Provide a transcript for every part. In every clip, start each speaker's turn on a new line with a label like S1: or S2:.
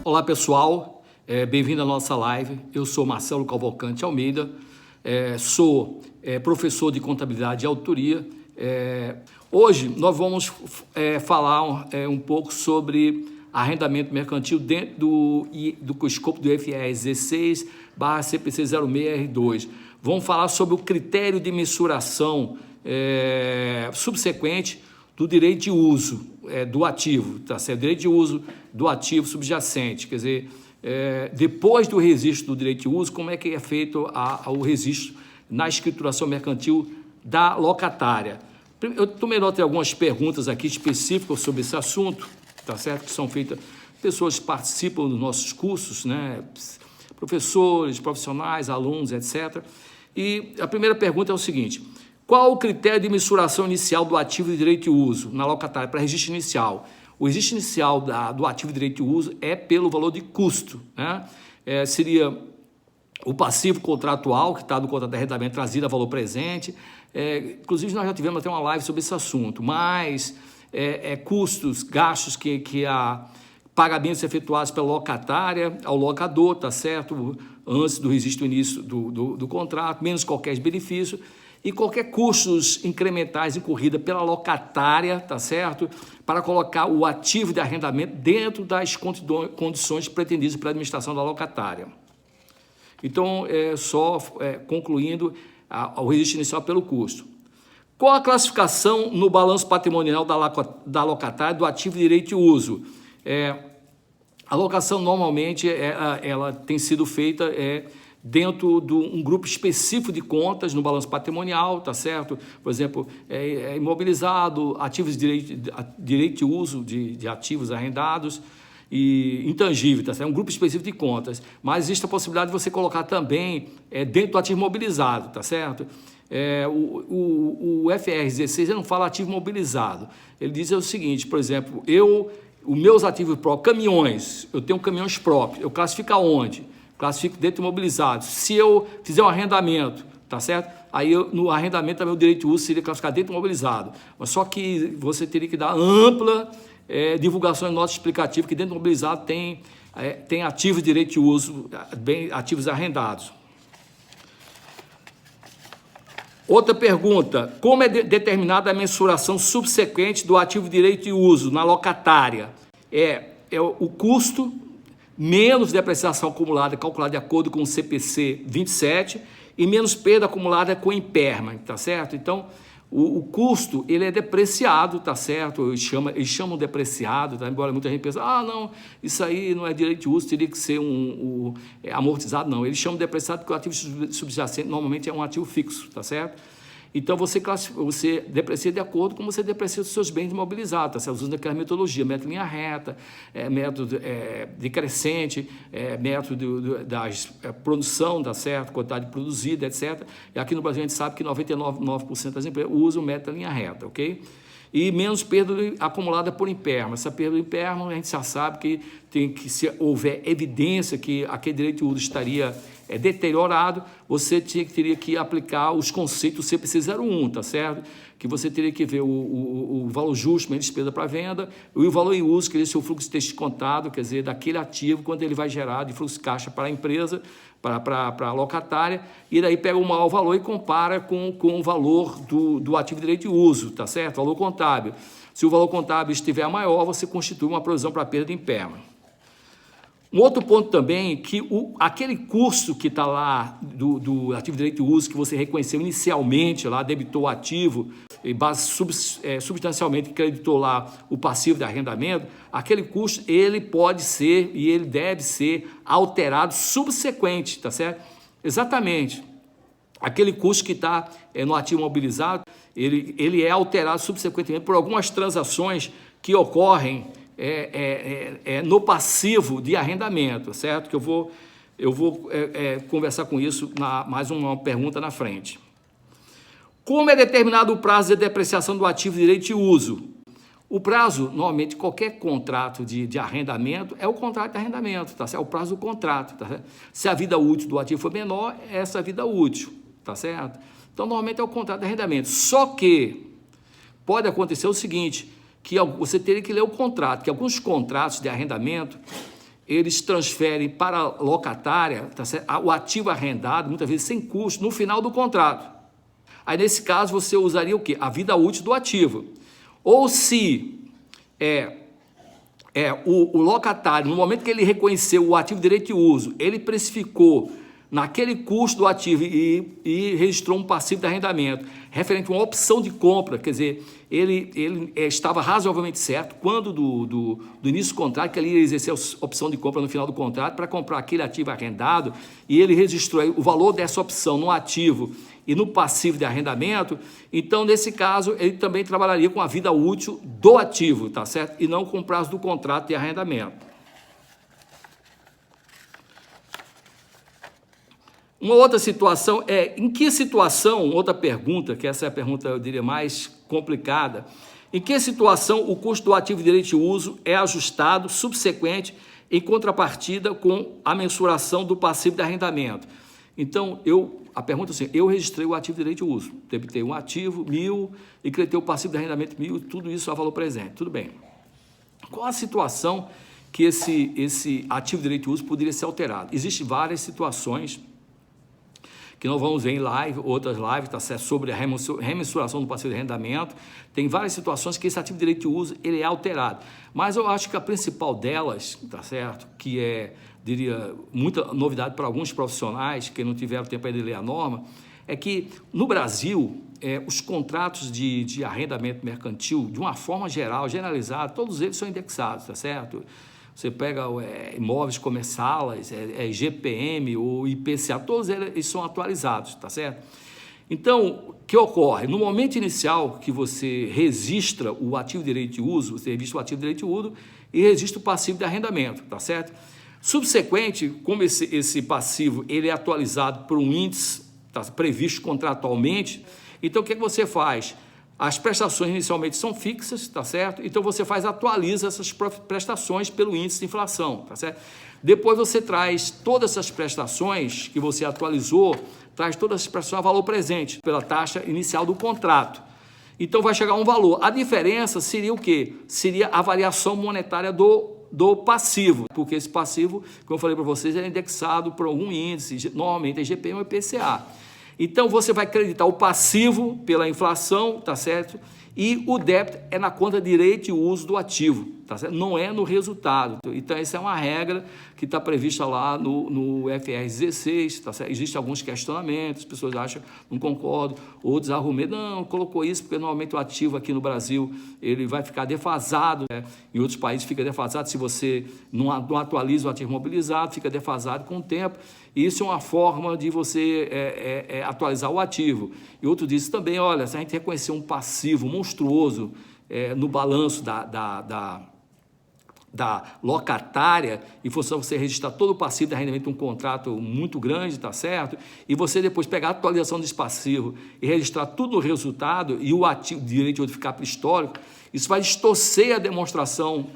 S1: Olá pessoal, bem-vindo à nossa live. Eu sou Marcelo Cavalcante Almeida, sou professor de contabilidade e auditoria. Hoje nós vamos falar um pouco sobre arrendamento mercantil dentro do escopo do FRS 16/CPC 06R2. Vamos falar sobre o critério de mensuração subsequente do direito de uso do ativo, tá certo? Direito de uso do ativo subjacente, quer dizer, depois do registro do direito de uso, como é que é feito o registro na escrituração mercantil da locatária. Eu tomei nota de algumas perguntas aqui específicas sobre esse assunto, tá certo? Que são feitas, pessoas que participam dos nossos cursos, né? Professores, profissionais, alunos, etc. E a primeira pergunta é o seguinte: qual o critério de mensuração inicial do ativo de direito de uso na locatária para registro inicial? O registro inicial do ativo de direito de uso é pelo valor de custo, né? Seria o passivo contratual, que está do contrato de arrendamento trazido a valor presente. Inclusive, nós já tivemos até uma live sobre esse assunto, mas custos, gastos pagamentos efetuados pela locatária ao locador, tá certo? Antes do registro início do contrato, menos qualquer benefício. E qualquer custos incrementais incorrida pela locatária, tá certo? Para colocar o ativo de arrendamento dentro das condições pretendidas pela administração da locatária. Então, concluindo, o registro inicial pelo custo. Qual a classificação no balanço patrimonial da locatária do ativo de direito de uso? A locação, normalmente, ela tem sido feita dentro de um grupo específico de contas no balanço patrimonial, tá certo? Por exemplo, imobilizado, ativos de direito de uso de ativos arrendados e intangível, tá certo? Um grupo específico de contas. Mas existe a possibilidade de você colocar também dentro do ativo mobilizado, tá certo? O FR 16 ele não fala ativo mobilizado. Ele diz o seguinte, por exemplo, os meus ativos próprios, caminhões, eu tenho caminhões próprios, eu classifico aonde? Classifico dentro imobilizado. Se eu fizer um arrendamento, tá certo? Aí no arrendamento também o direito de uso seria classificado dentro imobilizado. Mas só que você teria que dar ampla divulgação em nota explicativa que dentro do imobilizado tem ativos de direito de uso, ativos arrendados. Outra pergunta: como é determinada a mensuração subsequente do ativo de direito de uso na locatária? O custo menos depreciação acumulada, calculada de acordo com o CPC 27, e menos perda acumulada com o impairment, tá certo? Então, o custo, ele é depreciado, tá certo? Eles chamam depreciado, tá? Embora muita gente pense, não, isso aí não é direito de uso, teria que ser amortizado, não. Eles chamam depreciado porque o ativo subjacente normalmente é um ativo fixo, tá certo? Então, você deprecia de acordo com você deprecia os seus bens imobilizados, tá certo? Usando aquela metodologia, método linha reta, método decrescente, método da produção, tá certo? Quantidade produzida, etc. E aqui no Brasil a gente sabe que 99% das empresas usam o método linha reta, ok? E menos perda acumulada por impairment. Essa perda do impairment, a gente já sabe que se houver evidência que aquele direito de uso estaria deteriorado, você teria que aplicar os conceitos do CPC 01, tá certo? Que você teria que ver o valor justo, menos despesa para venda, e o valor em uso, que é o fluxo de texto contado, quer dizer, daquele ativo, quando ele vai gerar de fluxo de caixa para a empresa, para a locatária, e daí pega o maior valor e compara com o valor do ativo de direito de uso, tá certo? Valor contábil. Se o valor contábil estiver maior, você constitui uma provisão para perda de impairment. Um outro ponto também, que aquele custo que está lá do ativo de direito de uso, que você reconheceu inicialmente, lá debitou o ativo, e substancialmente creditou lá o passivo de arrendamento, aquele custo, ele pode ser e ele deve ser alterado subsequente, tá certo? Exatamente. Aquele custo que está no ativo mobilizado, ele é alterado subsequentemente por algumas transações que ocorrem no passivo de arrendamento, certo? Que eu vou conversar com isso mais uma pergunta na frente. Como é determinado o prazo de depreciação do ativo de direito de uso? O prazo, normalmente, qualquer contrato de arrendamento é o contrato de arrendamento, tá certo? É o prazo do contrato, tá certo? Se a vida útil do ativo for menor, é essa vida útil, tá certo? Então, normalmente é o contrato de arrendamento. Só que pode acontecer o seguinte, que você teria que ler o contrato, que alguns contratos de arrendamento, eles transferem para a locatária, tá certo? O ativo arrendado, muitas vezes sem custo, no final do contrato. Aí, nesse caso, você usaria o quê? A vida útil do ativo. Ou se o locatário, no momento que ele reconheceu o ativo de direito de uso, ele precificou naquele custo do ativo e registrou um passivo de arrendamento referente a uma opção de compra, quer dizer, ele estava razoavelmente certo quando do início do contrato que ele ia exercer a opção de compra no final do contrato para comprar aquele ativo arrendado, e ele registrou o valor dessa opção no ativo e no passivo de arrendamento. Então, nesse caso, ele também trabalharia com a vida útil do ativo, tá certo? E não com o prazo do contrato de arrendamento. Uma outra situação em que situação, outra pergunta, que essa é a pergunta, eu diria, mais complicada, em que situação o custo do ativo de direito de uso é ajustado subsequente em contrapartida com a mensuração do passivo de arrendamento? Então, a pergunta é assim, eu registrei o ativo de direito de uso, debitei um ativo, 1.000, e creditei o passivo de arrendamento, 1.000, tudo isso a valor presente, tudo bem. Qual a situação que esse ativo de direito de uso poderia ser alterado? Existem várias situações que nós vamos ver em outras lives, tá certo? Sobre a remensuração do passivo de arrendamento. Tem várias situações que esse ativo de direito de uso ele é alterado. Mas eu acho que a principal delas, tá certo? Que diria, muita novidade para alguns profissionais que não tiveram tempo ainda de ler a norma, é que no Brasil, os contratos de arrendamento mercantil, de uma forma geral, generalizada, todos eles são indexados, tá certo? Você pega imóveis comerciais, IGPM ou IPCA, todos eles são atualizados, tá certo? Então, o que ocorre? No momento inicial que você registra o ativo de direito de uso, você registra o ativo de direito de uso e registra o passivo de arrendamento, tá certo? Subsequente, como esse passivo ele é atualizado por um índice previsto contratualmente, então o que você faz? As prestações inicialmente são fixas, tá certo? Então você atualiza essas prestações pelo índice de inflação, tá certo? Depois você traz todas essas prestações que você atualizou, traz todas as prestações a valor presente, pela taxa inicial do contrato. Então vai chegar a um valor. A diferença seria o quê? Seria a variação monetária do passivo, porque esse passivo, como eu falei para vocês, é indexado por algum índice, normalmente é IGPM ou IPCA. Então, você vai acreditar o passivo pela inflação, tá certo? E o débito é na conta de direito de uso do ativo, tá certo? Não é no resultado. Então, essa é uma regra que está prevista lá no FR 16, tá certo? Existem alguns questionamentos, as pessoas acham, não concordam, outros argumentam, não, colocou isso porque normalmente o ativo aqui no Brasil ele vai ficar defasado, né? Em outros países fica defasado, se você não atualiza o ativo mobilizado, fica defasado com o tempo. E isso é uma forma de você atualizar o ativo. E outro disse também, olha, se a gente reconhecer um passivo monstruoso no balanço da locatária, em função de você registrar todo o passivo de arrendamento de um contrato muito grande, tá certo? E você depois pegar a atualização desse passivo e registrar tudo no resultado e o ativo de direito de ficar para o histórico, isso vai distorcer a demonstração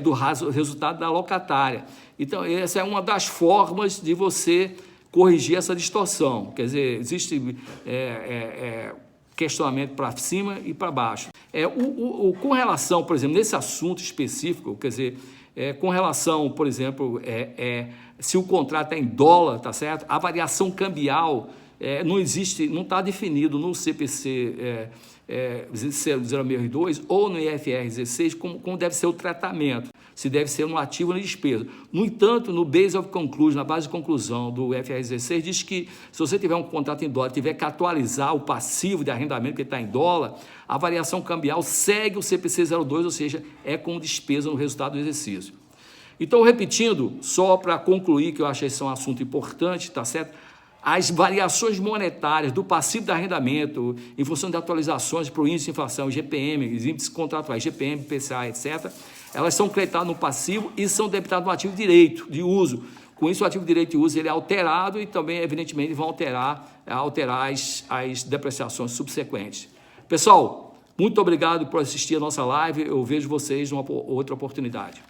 S1: do resultado da locatária. Então, essa é uma das formas de você corrigir essa distorção. Quer dizer, existe questionamento para cima e para baixo. Com relação, por exemplo, nesse assunto específico, quer dizer, com relação, por exemplo, se o contrato é em dólar, tá certo? A variação cambial não existe, não está definido no CPC 062 ou no IFR 16 como deve ser o tratamento, se deve ser no ativo ou na despesa. No entanto, no Base of Conclusion, na base de conclusão do IFR 16, diz que se você tiver um contrato em dólar, tiver que atualizar o passivo de arrendamento que está em dólar, a variação cambial segue o CPC 02, ou seja, é com despesa no resultado do exercício. Então, repetindo, só para concluir, que eu acho que esse é um assunto importante, tá certo? As variações monetárias do passivo de arrendamento, em função de atualizações para o índice de inflação, IGPM, índices contratuais, IGPM, IPCA, etc., elas são creditadas no passivo e são debitadas no ativo de direito de uso. Com isso, o ativo de direito de uso ele é alterado e também, evidentemente, vão alterar as depreciações subsequentes. Pessoal, muito obrigado por assistir a nossa live. Eu vejo vocês numa outra oportunidade.